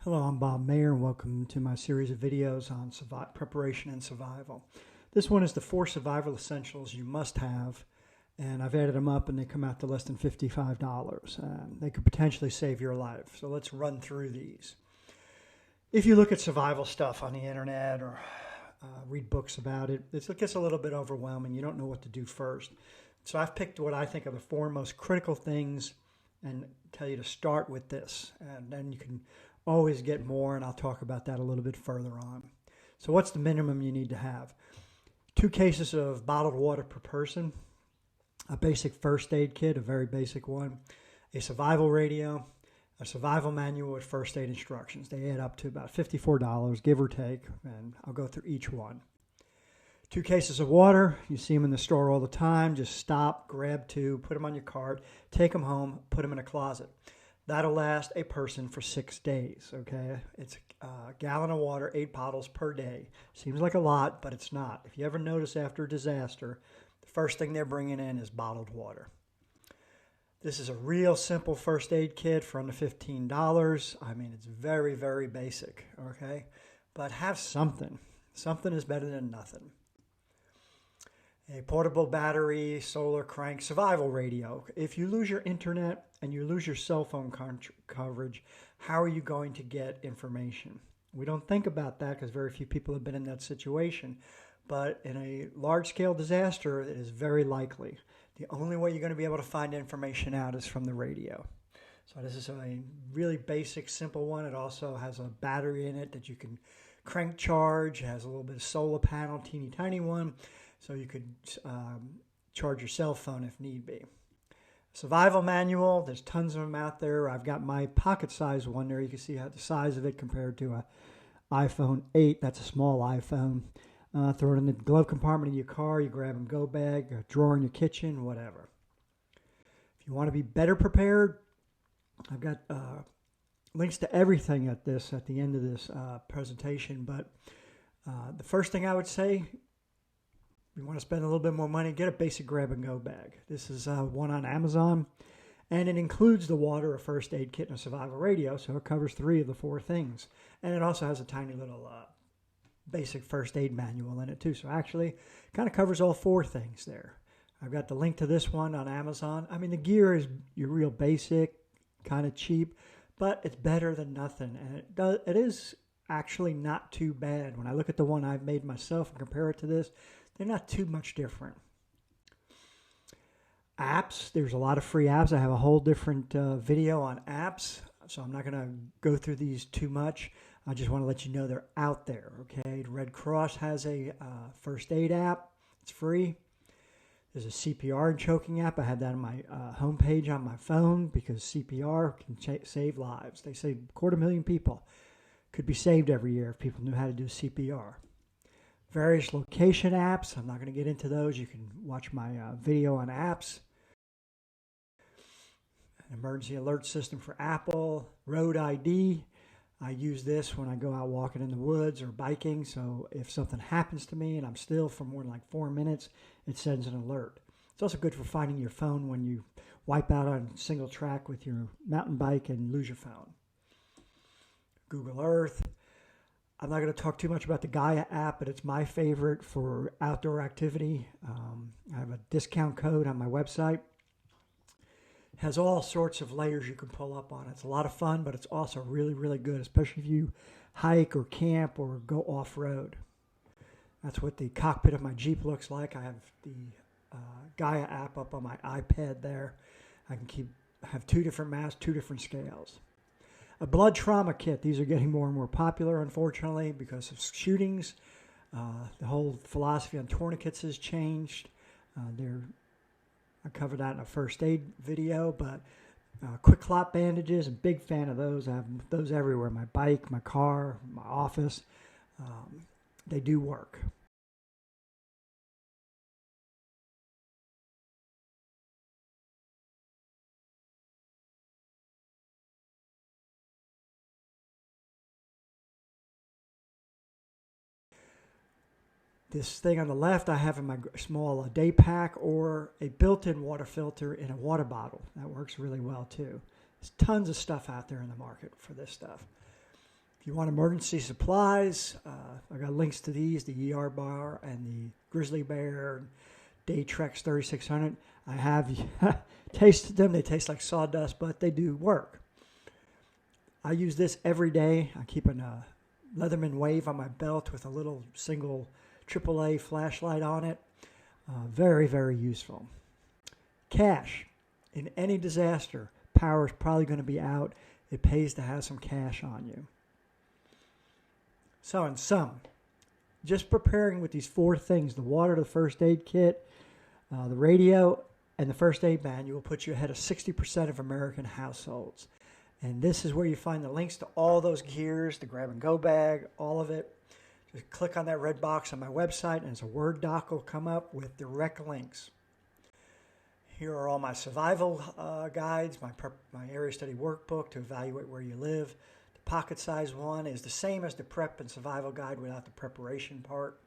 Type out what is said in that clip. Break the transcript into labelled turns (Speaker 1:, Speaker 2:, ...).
Speaker 1: Hello, I'm Bob Mayer, and welcome to my series of videos on preparation and survival. This one is the 4 survival essentials you must have, and I've added them up and they come out to less than $55. They could potentially save your life, so let's run through these. If you look at survival stuff on the internet or read books about it, it gets a little bit overwhelming. You don't know what to do first. So I've picked what I think are the 4 most critical things and tell you to start with this, and then you can always get more, and I'll talk about that a little bit further on. So what's the minimum you need to have? 2 cases of bottled water per person, a basic first aid kit, a very basic one, a survival radio, a survival manual with first aid instructions. They add up to about $54, give or take, and I'll go through each one. 2 cases of water. You see them in the store all the time. Just stop, grab 2, put them on your cart, take them home, put them in a closet. That'll last a person for 6 days, okay? It's a gallon of water, 8 bottles per day. Seems like a lot, but it's not. If you ever notice after a disaster, the first thing they're bringing in is bottled water. This is a real simple first aid kit for under $15. I mean, it's very, very basic, okay? But have something. Something is better than nothing. A portable battery, solar crank, survival radio. If you lose your internet and you lose your cell phone coverage, how are you going to get information? We don't think about that because very few people have been in that situation. But in a large-scale disaster, it is very likely. The only way you're going to be able to find information out is from the radio. So this is a really basic, simple one. It also has a battery in it that you can crank charge. It has a little bit of solar panel, teeny tiny one. So you could charge your cell phone if need be. Survival manual, there's tons of them out there. I've got my pocket-sized one there. You can see how the size of it compared to an iPhone 8. That's a small iPhone. Throw it in the glove compartment of your car. You grab and go bag, a drawer in your kitchen, whatever. If you want to be better prepared, I've got links to everything at the end of this presentation. But the first thing I would say, you want to spend a little bit more money, get a basic grab-and-go bag. This is one on Amazon, and it includes the water, a first aid kit, and a survival radio, so it covers 3 of the 4 things. And it also has a tiny little basic first aid manual in it, too. So actually, kind of covers all 4 things there. I've got the link to this one on Amazon. I mean, the gear is your real basic, kind of cheap, but it's better than nothing. And it is actually not too bad. When I look at the one I've made myself and compare it to this, they're not too much different. Apps, there's a lot of free apps. I have a whole different video on apps, so I'm not going to go through these too much. I just want to let you know they're out there, okay? Red Cross has a first aid app. It's free. There's a CPR and choking app. I have that on my homepage on my phone because CPR can save lives. They say 250,000 people could be saved every year if people knew how to do CPR. Various location apps. I'm not going to get into those. You can watch my video on apps. An emergency alert system for Apple. Road ID. I use this when I go out walking in the woods or biking. So if something happens to me and I'm still for more than like 4 minutes, it sends an alert. It's also good for finding your phone when you wipe out on single track with your mountain bike and lose your phone. Google Earth. I'm not going to talk too much about the Gaia app, but it's my favorite for outdoor activity. I have a discount code on my website. It has all sorts of layers you can pull up on it. It's a lot of fun, but it's also really, really good, especially if you hike or camp or go off-road. That's what the cockpit of my Jeep looks like. I have the Gaia app up on my iPad there. I can have 2 different maps, 2 different scales. A blood trauma kit. These are getting more and more popular, unfortunately, because of shootings. The whole philosophy on tourniquets has changed. I covered that in a first aid video, but quick clot bandages, I'm a big fan of those. I have those everywhere. My bike, my car, my office. They do work. This thing on the left I have in my small day pack or a built-in water filter in a water bottle. That works really well too. There's tons of stuff out there in the market for this stuff. If you want emergency supplies, I got links to these, the ER bar and the Grizzly Bear, Daytrex 3600. I have tasted them. They taste like sawdust, but they do work. I use this every day. I keep a Leatherman Wave on my belt with a little single AAA flashlight on it. Very, very useful. Cash. In any disaster, power is probably going to be out. It pays to have some cash on you. So in sum, just preparing with these 4 things, the water, the first aid kit, the radio, and the first aid manual will put you ahead of 60% of American households. And this is where you find the links to all those gears, the grab-and-go bag, all of it. Just click on that red box on my website, and as a Word doc will come up with direct links. Here are all my survival guides, my area study workbook to evaluate where you live. The pocket-sized one is the same as the prep and survival guide without the preparation part.